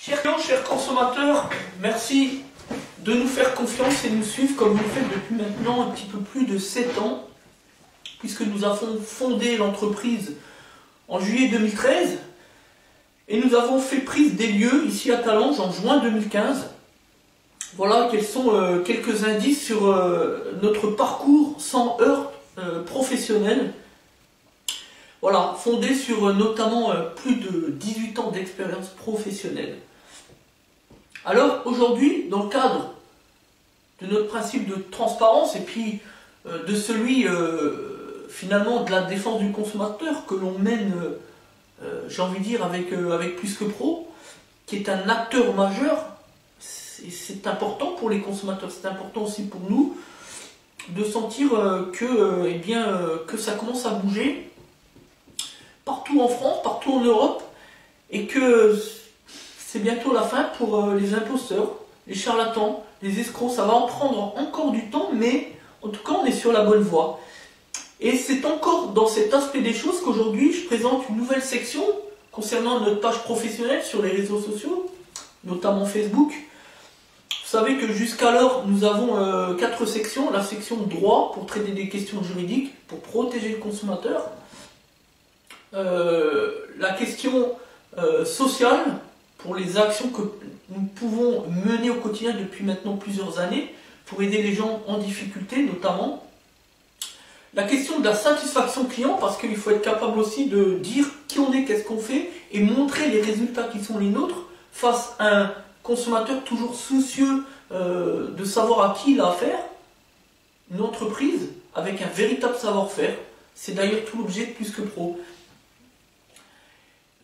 Chers clients, chers consommateurs, merci de nous faire confiance et nous suivre comme vous le faites depuis maintenant un petit peu plus de 7 ans, puisque nous avons fondé l'entreprise en juillet 2013 et nous avons fait prise des lieux ici à Talange en juin 2015. Voilà quels sont quelques indices sur notre parcours sans heurts professionnel. Voilà, fondé sur notamment plus de 18 ans d'expérience professionnelle. Alors aujourd'hui, dans le cadre de notre principe de transparence et puis de celui finalement de la défense du consommateur que l'on mène, j'ai envie de dire, avec Plus que Pro, qui est un acteur majeur, c'est important pour les consommateurs, c'est important aussi pour nous de sentir que ça commence à bouger partout en France, partout en Europe, et que c'est bientôt la fin pour les imposteurs, les charlatans, les escrocs. Ça va en prendre encore du temps, mais en tout cas on est sur la bonne voie. Et c'est encore dans cet aspect des choses qu'aujourd'hui je présente une nouvelle section concernant notre page professionnelle sur les réseaux sociaux, notamment Facebook. Vous savez que jusqu'alors nous avons 4 sections. La section droit pour traiter des questions juridiques, pour protéger le consommateur. La question sociale pour les actions que nous pouvons mener au quotidien depuis maintenant plusieurs années pour aider les gens en difficulté notamment. La question de la satisfaction client, parce qu'il faut être capable aussi de dire qui on est, qu'est-ce qu'on fait et montrer les résultats qui sont les nôtres face à un consommateur toujours soucieux de savoir à qui il a affaire. Une entreprise avec un véritable savoir-faire. C'est d'ailleurs tout l'objet de Plus que Pro.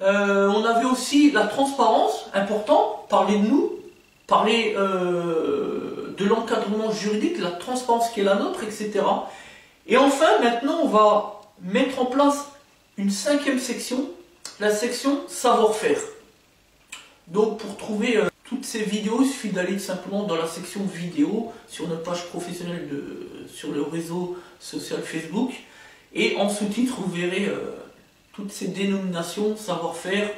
On avait aussi la transparence, important, parler de nous, parler de l'encadrement juridique, la transparence qui est la nôtre, etc. Et enfin, maintenant, on va mettre en place une 5e section, la section savoir-faire. Donc, pour trouver toutes ces vidéos, il suffit d'aller simplement dans la section vidéo sur notre page professionnelle sur le réseau social Facebook. Et en sous-titre, vous verrez toutes ces dénominations, savoir-faire,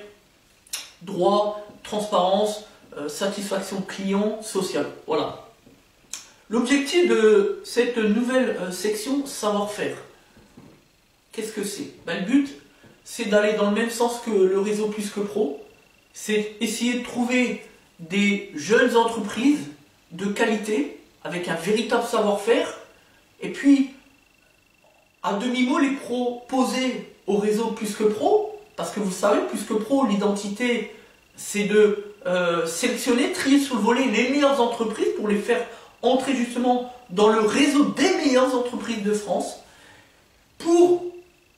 droit, transparence, satisfaction client, social. Voilà. L'objectif de cette nouvelle section savoir-faire, qu'est-ce que c'est? Le but, c'est d'aller dans le même sens que le réseau Plus que Pro. C'est essayer de trouver des jeunes entreprises de qualité, avec un véritable savoir-faire, et puis, à demi-mot, les proposer au réseau Plus que Pro, parce que vous savez, Plus que Pro, l'identité, c'est de sélectionner, trier sous le volet les meilleures entreprises pour les faire entrer justement dans le réseau des meilleures entreprises de France, pour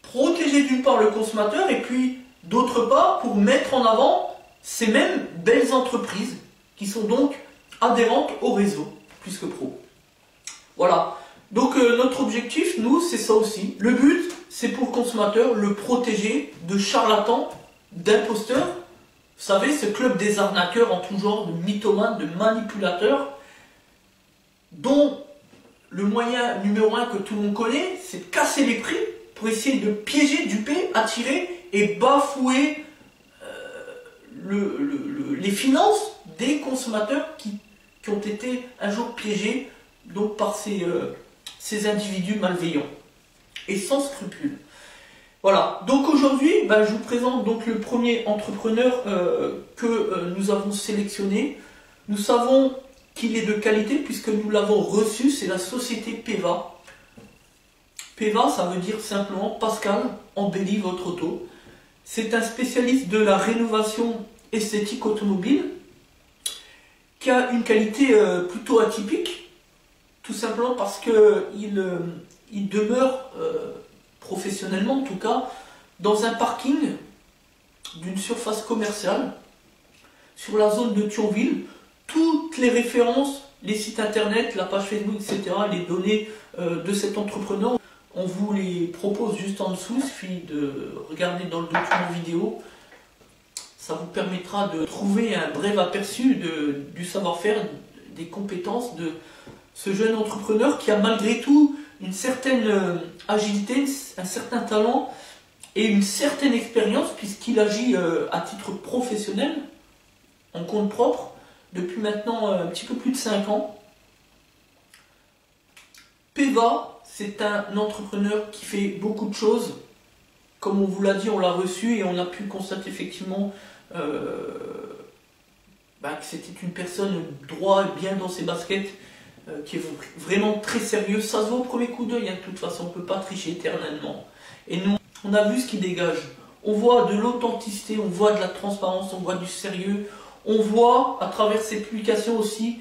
protéger d'une part le consommateur et puis d'autre part pour mettre en avant ces mêmes belles entreprises qui sont donc adhérentes au réseau Plus que Pro. Voilà. Donc notre objectif, nous, c'est ça aussi. Le but, c'est pour le consommateur, le protéger de charlatans, d'imposteurs. Vous savez, ce club des arnaqueurs en tout genre, de mythomanes, de manipulateurs, dont le moyen numéro 1 que tout le monde connaît, c'est de casser les prix pour essayer de piéger, duper, attirer et bafouer les finances des consommateurs qui ont été un jour piégés donc, par ces individus malveillants et sans scrupules. Voilà, donc aujourd'hui, je vous présente donc le premier entrepreneur que nous avons sélectionné. Nous savons qu'il est de qualité puisque nous l'avons reçu, c'est la société PEVA. PEVA, ça veut dire simplement Pascal embellit votre auto. C'est un spécialiste de la rénovation esthétique automobile qui a une qualité plutôt atypique, tout simplement parce qu'il demeure professionnellement en tout cas dans un parking d'une surface commerciale sur la zone de Thionville. Toutes les références, les sites internet, la page Facebook, etc., les données de cet entrepreneur, on vous les propose juste en dessous. Il suffit de regarder dans le document vidéo. Ça vous permettra de trouver un bref aperçu du savoir-faire, des compétences de ce jeune entrepreneur qui a malgré tout une certaine agilité, un certain talent et une certaine expérience puisqu'il agit à titre professionnel en compte propre depuis maintenant un petit peu plus de 5 ans. Peva, c'est un entrepreneur qui fait beaucoup de choses. Comme on vous l'a dit, on l'a reçu et on a pu constater effectivement que c'était une personne droit et bien dans ses baskets, qui est vraiment très sérieux. Ça se voit au premier coup d'œil, hein, de toute façon, on ne peut pas tricher éternellement. Et nous, on a vu ce qu'il dégage. On voit de l'authenticité, on voit de la transparence, on voit du sérieux. On voit à travers ses publications aussi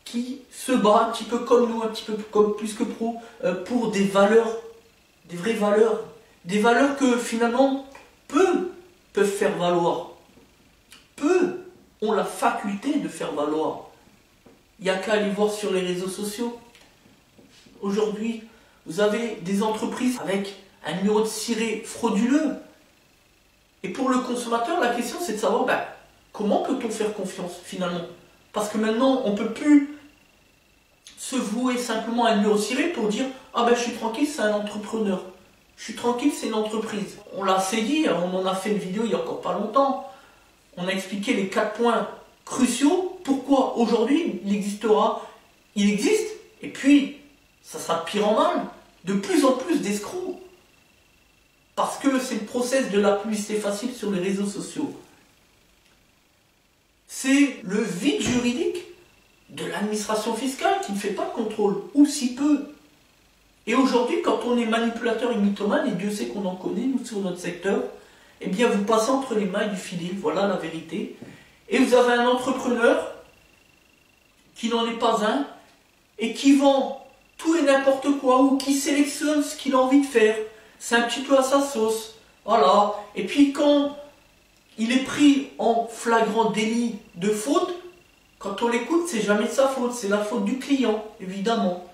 qui se bat un petit peu comme nous, un petit peu comme Plus que Pro, pour des valeurs, des vraies valeurs. Des valeurs que finalement peu peuvent faire valoir. Peu ont la faculté de faire valoir. Il n'y a qu'à aller voir sur les réseaux sociaux. Aujourd'hui, vous avez des entreprises avec un numéro de ciré frauduleux. Et pour le consommateur, la question c'est de savoir comment peut-on faire confiance finalement. Parce que maintenant, on ne peut plus se vouer simplement à un numéro de ciré pour dire « Ah ben je suis tranquille, c'est un entrepreneur. Je suis tranquille, c'est une entreprise. » On l'a assez dit, on en a fait une vidéo il n'y a encore pas longtemps. On a expliqué les 4 points cruciaux. Pourquoi aujourd'hui il existe, et puis ça sera de pire en mal, de plus en plus d'escrocs. Parce que c'est le process de la publicité facile sur les réseaux sociaux. C'est le vide juridique de l'administration fiscale qui ne fait pas de contrôle, ou si peu. Et aujourd'hui, quand on est manipulateur et mythomane, et Dieu sait qu'on en connaît, nous, sur notre secteur, eh bien, vous passez entre les mailles du filet, voilà la vérité. Et vous avez un entrepreneur qui n'en est pas un, et qui vend tout et n'importe quoi, ou qui sélectionne ce qu'il a envie de faire. C'est un petit peu à sa sauce, voilà. Et puis quand il est pris en flagrant délit de faute, quand on l'écoute, c'est jamais de sa faute, c'est la faute du client, évidemment.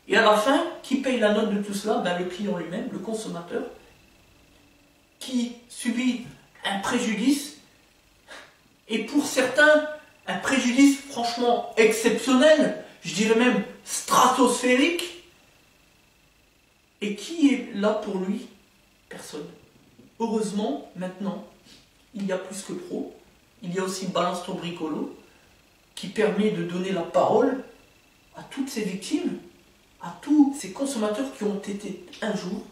Et à la fin, qui paye la note de tout cela? Le client lui-même, le consommateur, qui subit un préjudice, et pour certains, un préjudice franchement exceptionnel, je dirais même stratosphérique. Et qui est là pour lui? Personne. Heureusement, maintenant, il y a Plus que Pro, il y a aussi Balance ton bricolo, qui permet de donner la parole à toutes ces victimes, à tous ces consommateurs qui ont été un jour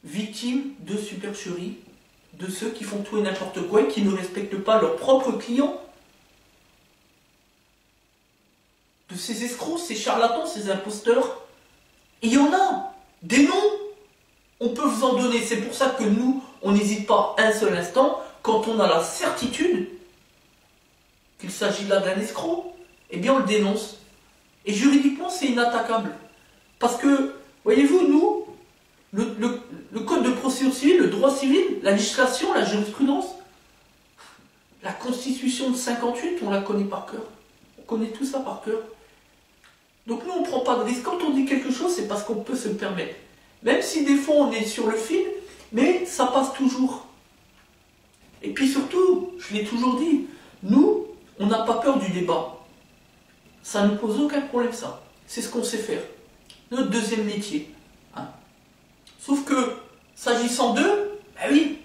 victimes de supercheries, de ceux qui font tout et n'importe quoi et qui ne respectent pas leurs propres clients, de ces escrocs, ces charlatans, ces imposteurs. Et il y en a des noms, on peut vous en donner. C'est pour ça que nous, on n'hésite pas un seul instant, quand on a la certitude qu'il s'agit là d'un escroc, eh bien on le dénonce. Et juridiquement, c'est inattaquable. Parce que, voyez-vous, nous, le code de procédure civile, le droit civil, la législation, la jurisprudence, la constitution de 58, on la connaît par cœur. On connaît tout ça par cœur. Donc nous, on ne prend pas de risque. Quand on dit quelque chose, c'est parce qu'on peut se le permettre. Même si des fois, on est sur le fil, mais ça passe toujours. Et puis surtout, je l'ai toujours dit, nous, on n'a pas peur du débat. Ça ne pose aucun problème, ça. C'est ce qu'on sait faire. Notre deuxième métier. Hein. Sauf que, s'agissant d'eux, oui,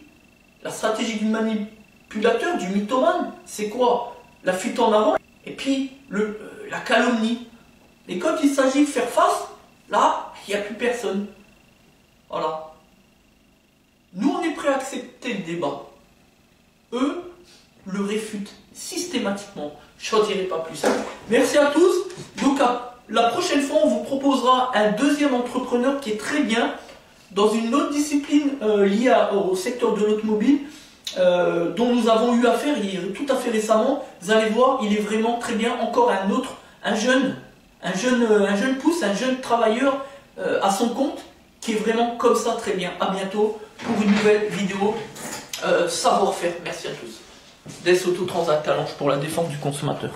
la stratégie du manipulateur, du mythomane, c'est quoi? La fuite en avant, et puis la calomnie. Et quand il s'agit de faire face, là, il n'y a plus personne. Voilà. Nous, on est prêt à accepter le débat. Eux le réfutent systématiquement. Je n'en dirai pas plus. Merci à tous. Donc, la prochaine fois, on vous proposera un deuxième entrepreneur qui est très bien dans une autre discipline liée au secteur de l'automobile, dont nous avons eu affaire tout à fait récemment. Vous allez voir, il est vraiment très bien. Encore un jeune pouce, un jeune travailleur à son compte, qui est vraiment comme ça très bien. À bientôt pour une nouvelle vidéo savoir-faire. Merci à tous. Des Autotransat Talange pour la défense du consommateur.